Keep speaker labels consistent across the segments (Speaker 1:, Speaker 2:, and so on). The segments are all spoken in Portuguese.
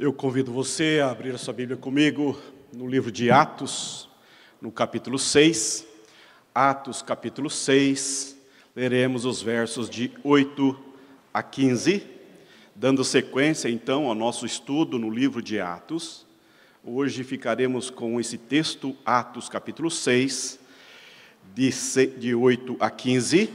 Speaker 1: Eu convido você a abrir a sua Bíblia comigo no livro de Atos, no capítulo 6. Atos, capítulo 6, leremos os versos de 8 a 15, dando sequência, então, ao nosso estudo no livro de Atos. Hoje ficaremos com esse texto, Atos, capítulo 6, de 8 a 15,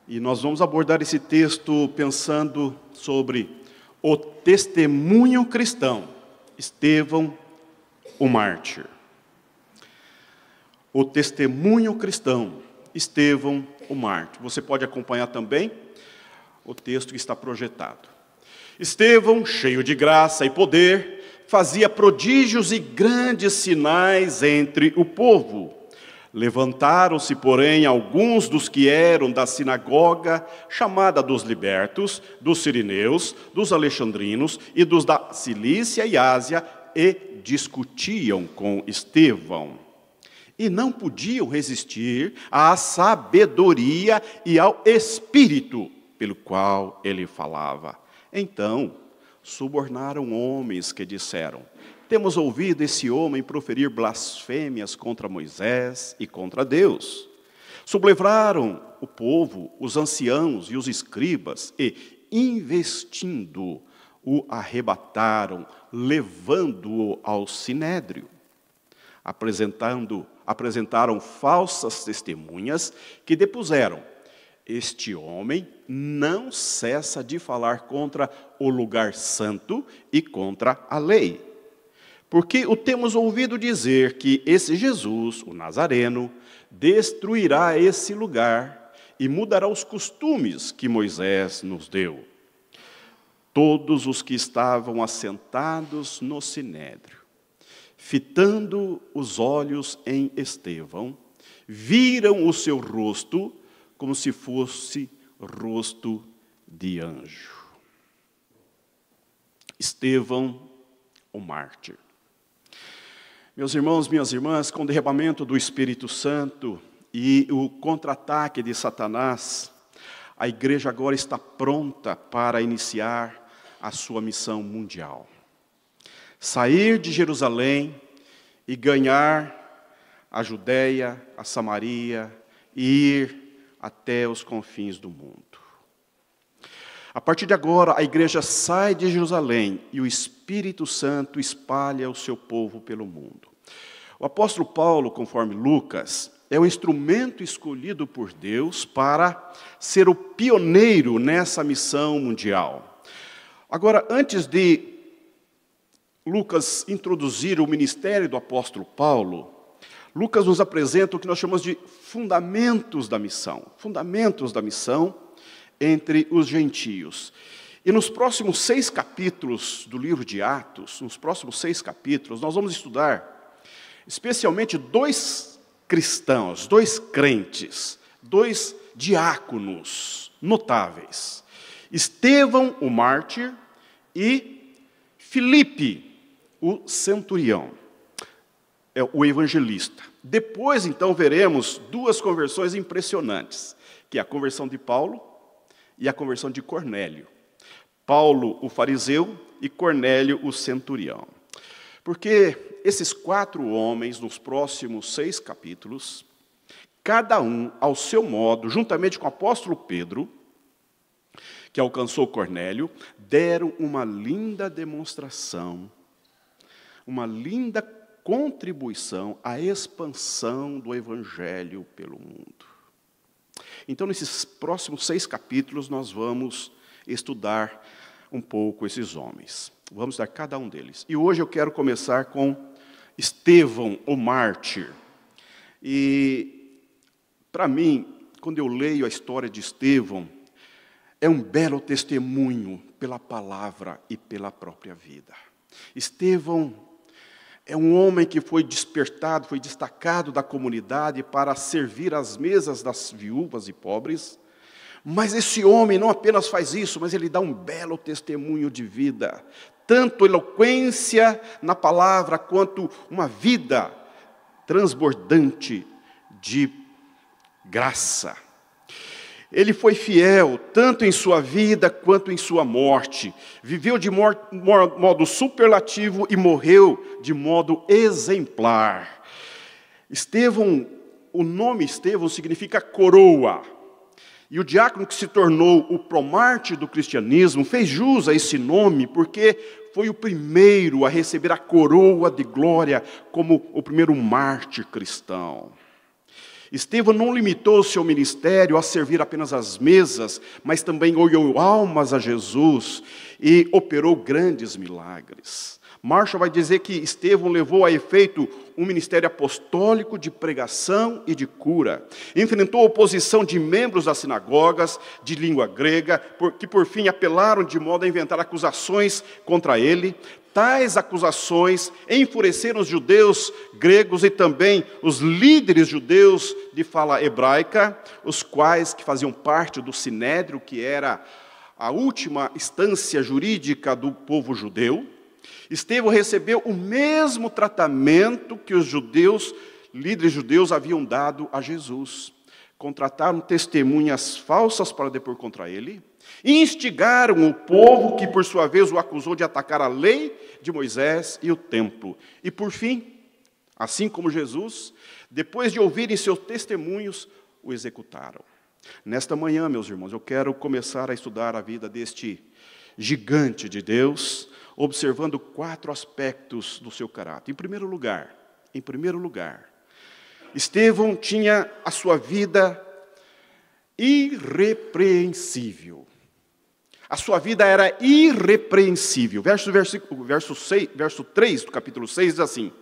Speaker 1: e nós vamos abordar esse texto pensando sobre o testemunho cristão, Estevão, o mártir. O testemunho cristão, Estevão, o mártir. Você pode acompanhar também o texto que está projetado. Estevão, cheio de graça e poder, fazia prodígios e grandes sinais entre o povo. Levantaram-se, porém, alguns dos que eram da sinagoga, chamada dos libertos, dos sirineus, dos alexandrinos e dos da Cilícia e Ásia, e discutiam com Estevão. E não podiam resistir à sabedoria e ao espírito pelo qual ele falava. Então, subornaram homens que disseram: temos ouvido esse homem proferir blasfêmias contra Moisés e contra Deus. Sublevaram o povo, os anciãos e os escribas, e, investindo, o arrebataram, levando-o ao sinédrio. Apresentaram falsas testemunhas que depuseram: este homem não cessa de falar contra o lugar santo e contra a lei. Porque o temos ouvido dizer que esse Jesus, o Nazareno, destruirá esse lugar e mudará os costumes que Moisés nos deu. Todos os que estavam assentados no sinédrio, fitando os olhos em Estevão, viram o seu rosto como se fosse rosto de anjo. Estevão, o mártir. Meus irmãos, minhas irmãs, com o derramamento do Espírito Santo e o contra-ataque de Satanás, a igreja agora está pronta para iniciar a sua missão mundial. Sair de Jerusalém e ganhar a Judéia, a Samaria e ir até os confins do mundo. A partir de agora, a igreja sai de Jerusalém e o Espírito Santo espalha o seu povo pelo mundo. O apóstolo Paulo, conforme Lucas, é o instrumento escolhido por Deus para ser o pioneiro nessa missão mundial. Agora, antes de Lucas introduzir o ministério do apóstolo Paulo, Lucas nos apresenta o que nós chamamos de fundamentos da missão. Fundamentos da missão entre os gentios. E nos próximos 6 capítulos do livro de Atos, nos próximos 6 capítulos, nós vamos estudar especialmente 2 cristãos, 2 crentes, 2 diáconos notáveis. Estevão, o mártir, e Filipe, o centurião, o evangelista. Depois, então, veremos 2 conversões impressionantes, que é a conversão de Paulo e a conversão de Cornélio. Paulo, o fariseu, e Cornélio, o centurião. Porque esses 4 homens, nos próximos 6 capítulos, cada um, ao seu modo, juntamente com o apóstolo Pedro, que alcançou Cornélio, deram uma linda demonstração, uma linda contribuição à expansão do evangelho pelo mundo. Então, nesses próximos 6 capítulos, nós vamos estudar um pouco esses homens. Vamos estudar cada um deles. E hoje eu quero começar com Estevão, o mártir. E, para mim, quando eu leio a história de Estevão, é um belo testemunho pela palavra e pela própria vida. Estevão é um homem que foi despertado, foi destacado da comunidade para servir às mesas das viúvas e pobres. Mas esse homem não apenas faz isso, mas ele dá um belo testemunho de vida. Tanto eloquência na palavra, quanto uma vida transbordante de graça. Ele foi fiel, tanto em sua vida quanto em sua morte. Viveu de modo superlativo e morreu de modo exemplar. Estevão, o nome Estevão significa coroa. E o diácono que se tornou o promártir do cristianismo fez jus a esse nome porque foi o primeiro a receber a coroa de glória como o primeiro mártir cristão. Estevão não limitou o seu ministério a servir apenas as mesas, mas também ganhou almas a Jesus e operou grandes milagres. Marshall vai dizer que Estevão levou a efeito um ministério apostólico de pregação e de cura. Enfrentou a oposição de membros das sinagogas de língua grega, que por fim apelaram de modo a inventar acusações contra ele. Tais acusações enfureceram os judeus gregos e também os líderes judeus de fala hebraica, os quais que faziam parte do Sinédrio, que era a última instância jurídica do povo judeu. Estevão recebeu o mesmo tratamento que os líderes judeus haviam dado a Jesus. Contrataram testemunhas falsas para depor contra ele, e instigaram o povo, que por sua vez o acusou de atacar a lei de Moisés e o templo. E por fim, assim como Jesus, depois de ouvirem seus testemunhos, o executaram. Nesta manhã, meus irmãos, eu quero começar a estudar a vida deste gigante de Deus, observando 4 aspectos do seu caráter. Em primeiro lugar, Estevão tinha a sua vida irrepreensível. A sua vida era irrepreensível. Verso 3 do capítulo 6 diz assim: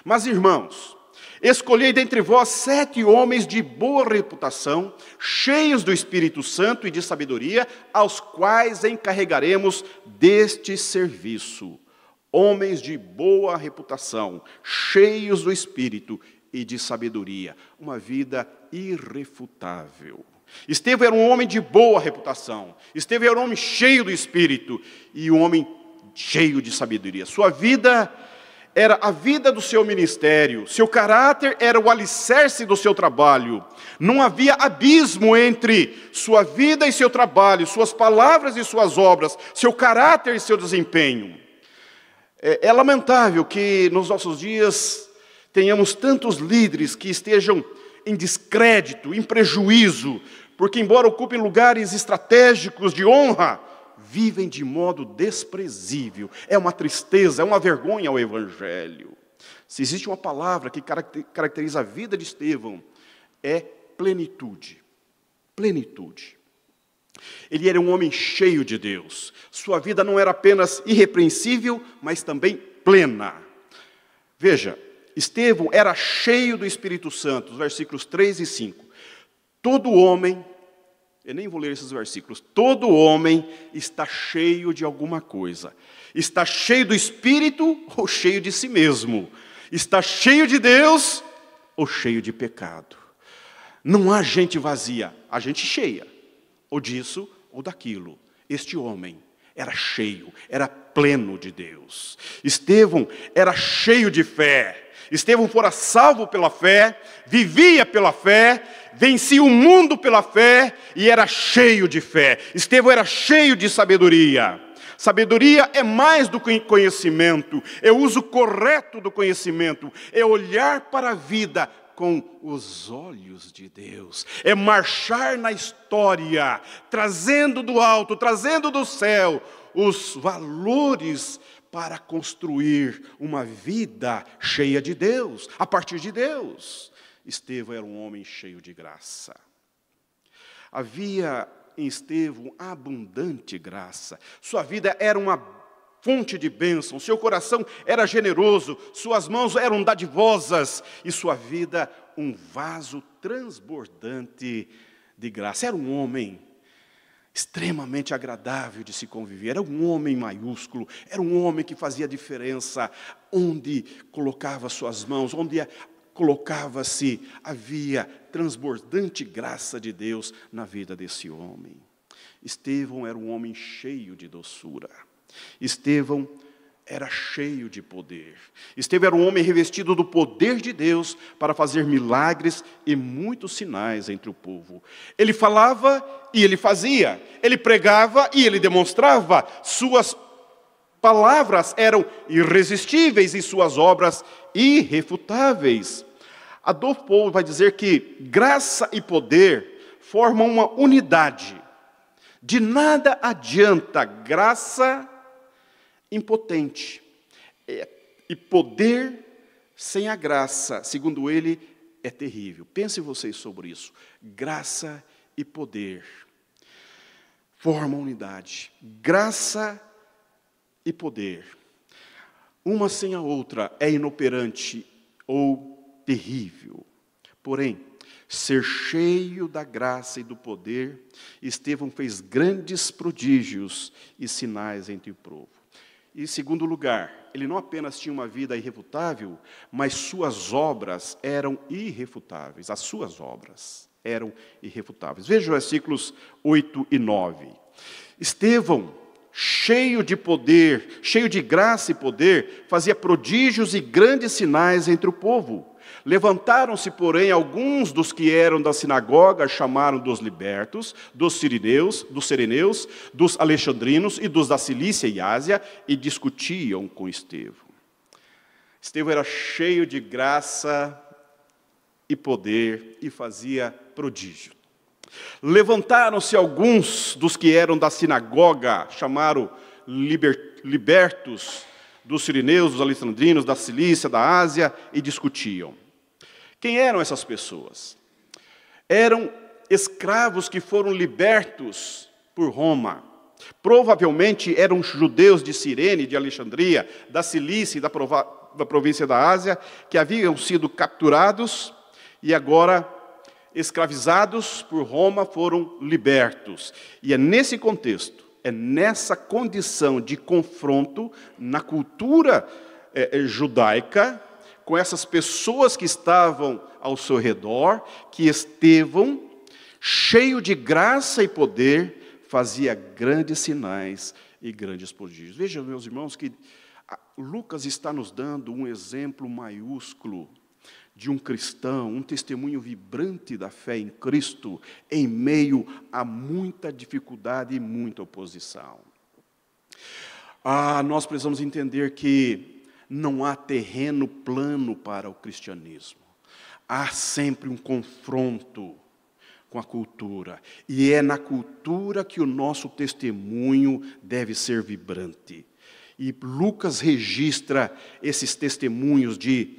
Speaker 1: Mas, irmãos, escolhei dentre vós 7 homens de boa reputação, cheios do Espírito Santo e de sabedoria, aos quais encarregaremos deste serviço. Homens de boa reputação, cheios do Espírito e de sabedoria. Uma vida irrefutável. Estevão era um homem de boa reputação. Estevão era um homem cheio do Espírito e um homem cheio de sabedoria. Sua vida era a vida do seu ministério. Seu caráter era o alicerce do seu trabalho. Não havia abismo entre sua vida e seu trabalho, suas palavras e suas obras, seu caráter e seu desempenho. É lamentável que nos nossos dias tenhamos tantos líderes que estejam em descrédito, em prejuízo, porque embora ocupem lugares estratégicos de honra, vivem de modo desprezível. É uma tristeza, é uma vergonha ao Evangelho. Se existe uma palavra que caracteriza a vida de Estevão, é plenitude. Plenitude. Ele era um homem cheio de Deus. Sua vida não era apenas irrepreensível, mas também plena. Veja, Estevão era cheio do Espírito Santo, os versículos 3 e 5. Todo homem, eu nem vou ler esses versículos, todo homem está cheio de alguma coisa. Está cheio do Espírito ou cheio de si mesmo. Está cheio de Deus ou cheio de pecado. Não há gente vazia, há gente cheia, ou disso ou daquilo. Este homem era cheio, era pleno de Deus. Estevão era cheio de fé. Estevão fora salvo pela fé, vivia pela fé, vencia o mundo pela fé e era cheio de fé. Estevão era cheio de sabedoria. Sabedoria é mais do que conhecimento, é o uso correto do conhecimento, é olhar para a vida com os olhos de Deus, é marchar na história, trazendo do alto, trazendo do céu os valores para construir uma vida cheia de Deus, a partir de Deus. Estevão era um homem cheio de graça. Havia em Estevão abundante graça. Sua vida era uma fonte de bênção, seu coração era generoso, suas mãos eram dadivosas e sua vida um vaso transbordante de graça. Era um homem extremamente agradável de se conviver, era um homem maiúsculo, era um homem que fazia diferença onde colocava suas mãos, onde colocava-se, havia transbordante graça de Deus na vida desse homem. Estevão era um homem cheio de doçura. Estevão era cheio de poder. Estevão era um homem revestido do poder de Deus para fazer milagres e muitos sinais entre o povo. Ele falava e ele fazia. Ele pregava e ele demonstrava. Suas palavras eram irresistíveis e suas obras irrefutáveis. Adolf Paul vai dizer que graça e poder formam uma unidade. De nada adianta graça impotente e poder sem a graça, segundo ele, é terrível. Pensem vocês sobre isso. Graça e poder formam unidade. Graça e poder. Uma sem a outra é inoperante ou terrível. Porém, ser cheio da graça e do poder, Estevão fez grandes prodígios e sinais entre o povo. E, em segundo lugar, ele não apenas tinha uma vida irrefutável, mas suas obras eram irrefutáveis. As suas obras eram irrefutáveis. Veja os versículos 8 e 9. Estevão, cheio de poder, cheio de graça e poder, fazia prodígios e grandes sinais entre o povo. Levantaram-se, porém, alguns dos que eram da sinagoga, chamaram dos libertos, dos sireneus, dos alexandrinos e dos da Cilícia e Ásia, e discutiam com Estevão. Estevão era cheio de graça e poder e fazia prodígio. Levantaram-se alguns dos que eram da sinagoga, chamaram libertos, dos sireneus, dos alexandrinos, da Cilícia, da Ásia, e discutiam. Quem eram essas pessoas? Eram escravos que foram libertos por Roma. Provavelmente eram judeus de Cirene, de Alexandria, da Cilícia e da província da Ásia, que haviam sido capturados e agora, escravizados por Roma, foram libertos. E é nesse contexto, é nessa condição de confronto na cultura judaica, com essas pessoas que estavam ao seu redor, que Estevão, cheio de graça e poder, fazia grandes sinais e grandes prodígios. Vejam, meus irmãos, que Lucas está nos dando um exemplo maiúsculo de um cristão, um testemunho vibrante da fé em Cristo, em meio a muita dificuldade e muita oposição. Nós precisamos entender que não há terreno plano para o cristianismo. Há sempre um confronto com a cultura. E é na cultura que o nosso testemunho deve ser vibrante. E Lucas registra esses testemunhos de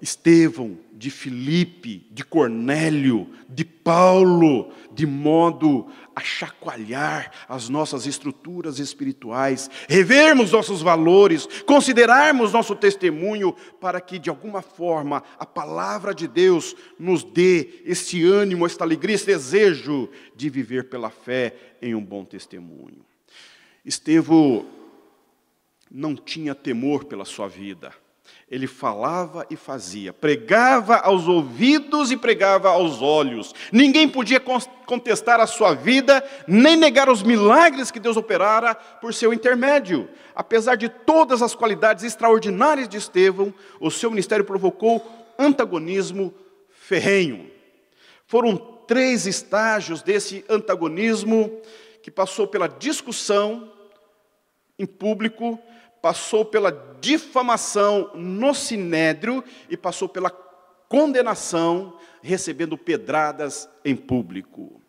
Speaker 1: Estevão, de Filipe, de Cornélio, de Paulo, de modo a chacoalhar as nossas estruturas espirituais, revermos nossos valores, considerarmos nosso testemunho, para que, de alguma forma, a palavra de Deus nos dê este ânimo, esta alegria, esse desejo de viver pela fé em um bom testemunho. Estevão não tinha temor pela sua vida. Ele falava e fazia, pregava aos ouvidos e pregava aos olhos. Ninguém podia contestar a sua vida, nem negar os milagres que Deus operara por seu intermédio. Apesar de todas as qualidades extraordinárias de Estevão, o seu ministério provocou antagonismo ferrenho. Foram 3 estágios desse antagonismo, que passou pela discussão em público, passou pela difamação no sinédrio e passou pela condenação, recebendo pedradas em público.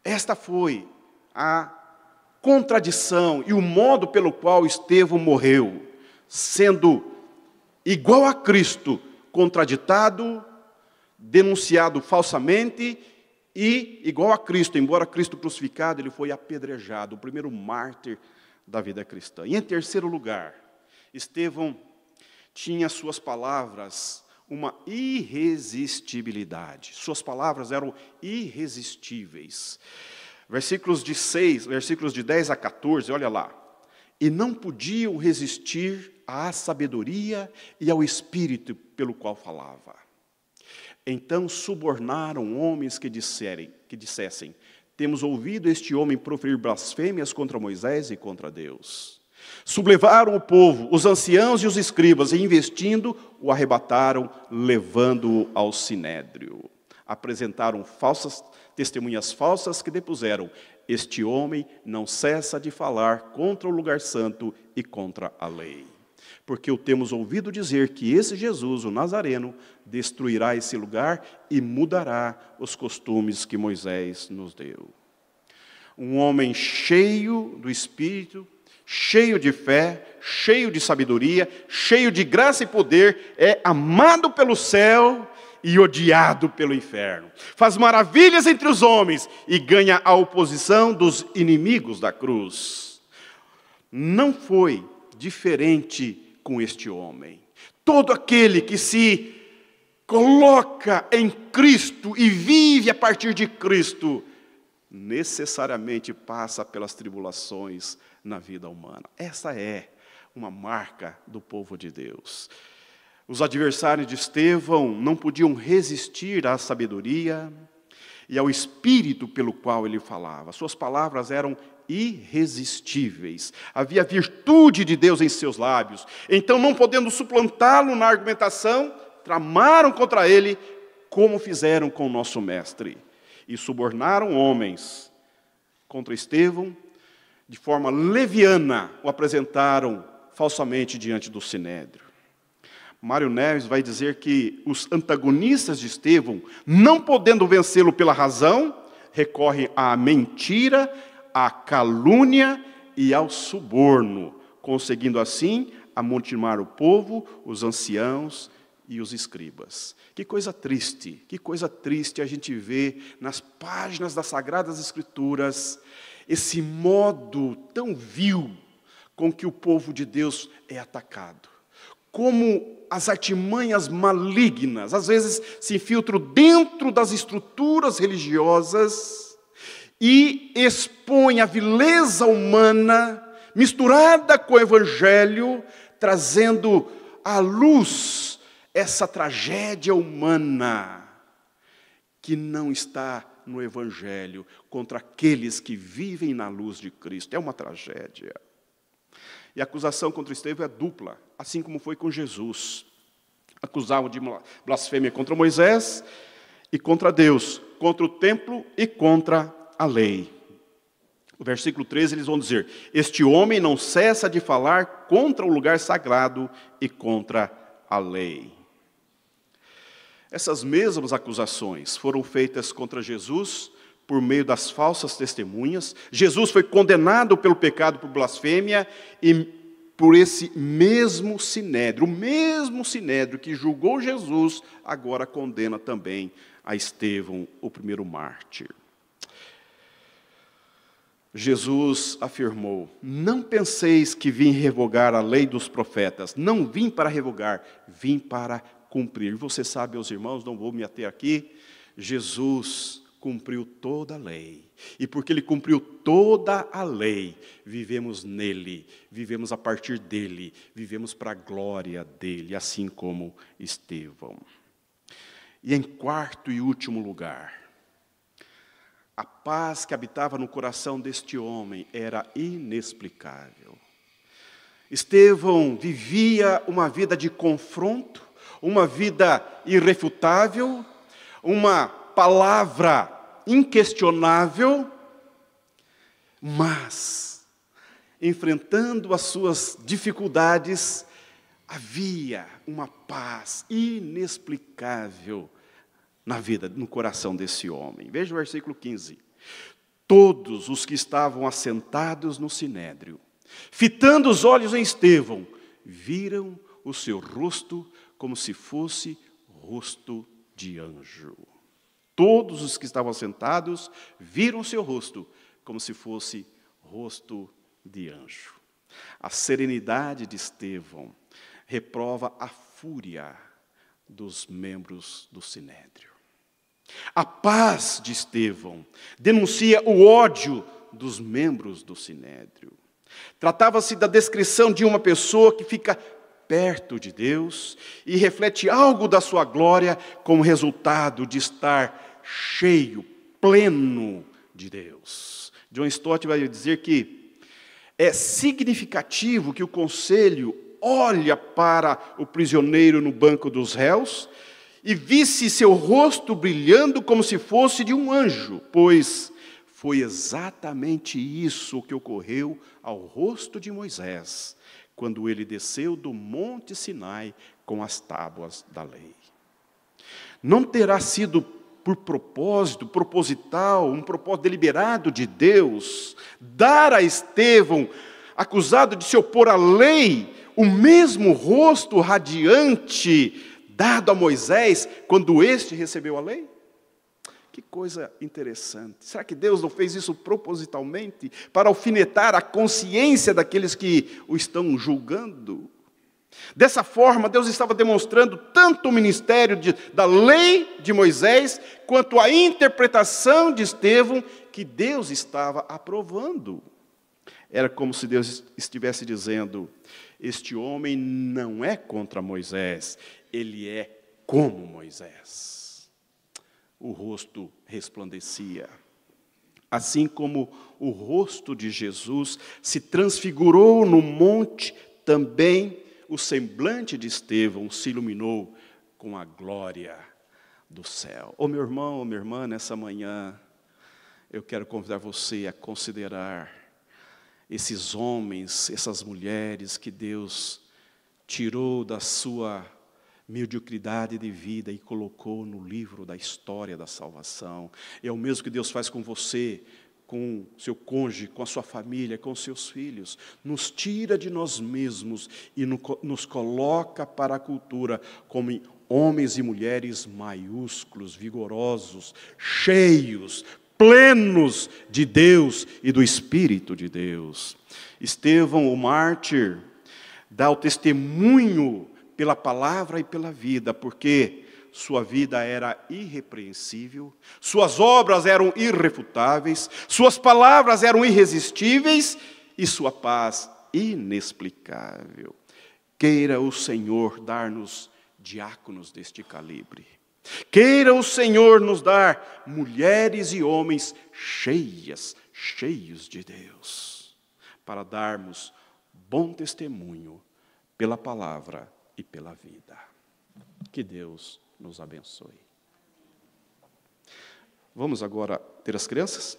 Speaker 1: Esta foi a contradição e o modo pelo qual Estevão morreu, sendo igual a Cristo, contraditado, denunciado falsamente, e igual a Cristo, embora Cristo crucificado, ele foi apedrejado, o primeiro mártir da vida cristã. E em terceiro lugar, Estevão tinha suas palavras uma irresistibilidade. Suas palavras eram irresistíveis. Versículos de 10 a 14, olha lá. E não podiam resistir à sabedoria e ao espírito pelo qual falava. Então subornaram homens que dissessem: temos ouvido este homem proferir blasfêmias contra Moisés e contra Deus. Sublevaram o povo, os anciãos e os escribas, e investindo, o arrebataram, levando-o ao sinédrio. Apresentaram testemunhas falsas que depuseram: este homem não cessa de falar contra o lugar santo e contra a lei. Porque o temos ouvido dizer que esse Jesus, o Nazareno, destruirá esse lugar e mudará os costumes que Moisés nos deu. Um homem cheio do Espírito, cheio de fé, cheio de sabedoria, cheio de graça e poder, é amado pelo céu e odiado pelo inferno. Faz maravilhas entre os homens e ganha a oposição dos inimigos da cruz. Não foi diferente com este homem. Todo aquele que se coloca em Cristo e vive a partir de Cristo, necessariamente passa pelas tribulações na vida humana. Essa é uma marca do povo de Deus. Os adversários de Estevão não podiam resistir à sabedoria e ao espírito pelo qual ele falava. Suas palavras eram irresistíveis. Havia virtude de Deus em seus lábios. Então, não podendo suplantá-lo na argumentação, tramaram contra ele, como fizeram com o nosso mestre. E subornaram homens contra Estevão, de forma leviana, o apresentaram falsamente diante do sinédrio. Mário Neves vai dizer que os antagonistas de Estevão, não podendo vencê-lo pela razão, recorrem à mentira, à calúnia e ao suborno, conseguindo assim amontoar o povo, os anciãos e os escribas. Que coisa triste a gente vê nas páginas das Sagradas Escrituras, esse modo tão vil com que o povo de Deus é atacado. Como as artimanhas malignas, às vezes, se infiltram dentro das estruturas religiosas e expõem a vileza humana, misturada com o Evangelho, trazendo à luz essa tragédia humana que não está no Evangelho, contra aqueles que vivem na luz de Cristo. É uma tragédia. E a acusação contra Estevão é dupla, assim como foi com Jesus. Acusavam de blasfêmia contra Moisés e contra Deus, contra o templo e contra a lei. No versículo 13 eles vão dizer: este homem não cessa de falar contra o lugar sagrado e contra a lei. Essas mesmas acusações foram feitas contra Jesus por meio das falsas testemunhas. Jesus foi condenado pelo pecado por blasfêmia e por esse mesmo sinédrio, o mesmo sinédrio que julgou Jesus, agora condena também a Estevão, o primeiro mártir. Jesus afirmou: não penseis que vim revogar a lei dos profetas. Não vim para revogar, vim para cumprir. Você sabe, meus irmãos, não vou me ater aqui, Jesus cumpriu toda a lei. E porque Ele cumpriu toda a lei, vivemos nele, vivemos a partir dele, vivemos para a glória dele, assim como Estevão. E em quarto e último lugar, a paz que habitava no coração deste homem era inexplicável. Estevão vivia uma vida de confronto, uma vida irrefutável, uma palavra inquestionável, mas, enfrentando as suas dificuldades, havia uma paz inexplicável na vida, no coração desse homem. Veja o versículo 15. Todos os que estavam assentados no sinédrio, fitando os olhos em Estevão, viram o seu rosto como se fosse rosto de anjo. Todos os que estavam sentados viram o seu rosto como se fosse rosto de anjo. A serenidade de Estevão reprova a fúria dos membros do sinédrio. A paz de Estevão denuncia o ódio dos membros do sinédrio. Tratava-se da descrição de uma pessoa que fica perto de Deus e reflete algo da sua glória como resultado de estar cheio, pleno de Deus. John Stott vai dizer que é significativo que o conselho olha para o prisioneiro no banco dos réus e visse seu rosto brilhando como se fosse de um anjo, pois foi exatamente isso que ocorreu ao rosto de Moisés, quando ele desceu do Monte Sinai com as tábuas da lei. Não terá sido por propósito, proposital, um propósito deliberado de Deus, dar a Estevão, acusado de se opor à lei, o mesmo rosto radiante dado a Moisés quando este recebeu a lei? Que coisa interessante. Será que Deus não fez isso propositalmente para alfinetar a consciência daqueles que o estão julgando? Dessa forma, Deus estava demonstrando tanto o ministério da lei de Moisés, quanto a interpretação de Estevão, que Deus estava aprovando. Era como se Deus estivesse dizendo: este homem não é contra Moisés, ele é como Moisés. O rosto resplandecia. Assim como o rosto de Jesus se transfigurou no monte, também o semblante de Estevão se iluminou com a glória do céu. Ô meu irmão, ô minha irmã, nessa manhã, eu quero convidar você a considerar esses homens, essas mulheres que Deus tirou da sua mediocridade de vida e colocou no livro da história da salvação. É o mesmo que Deus faz com você, com seu cônjuge, com a sua família, com seus filhos. Nos tira de nós mesmos e nos coloca para a cultura como homens e mulheres maiúsculos, vigorosos, cheios, plenos de Deus e do Espírito de Deus. Estevão, o mártir, dá o testemunho pela palavra e pela vida, porque sua vida era irrepreensível, suas obras eram irrefutáveis, suas palavras eram irresistíveis e sua paz inexplicável. Queira o Senhor dar-nos diáconos deste calibre. Queira o Senhor nos dar mulheres e homens cheios de Deus, para darmos bom testemunho pela palavra e pela vida. Que Deus nos abençoe. Vamos agora ter as crianças?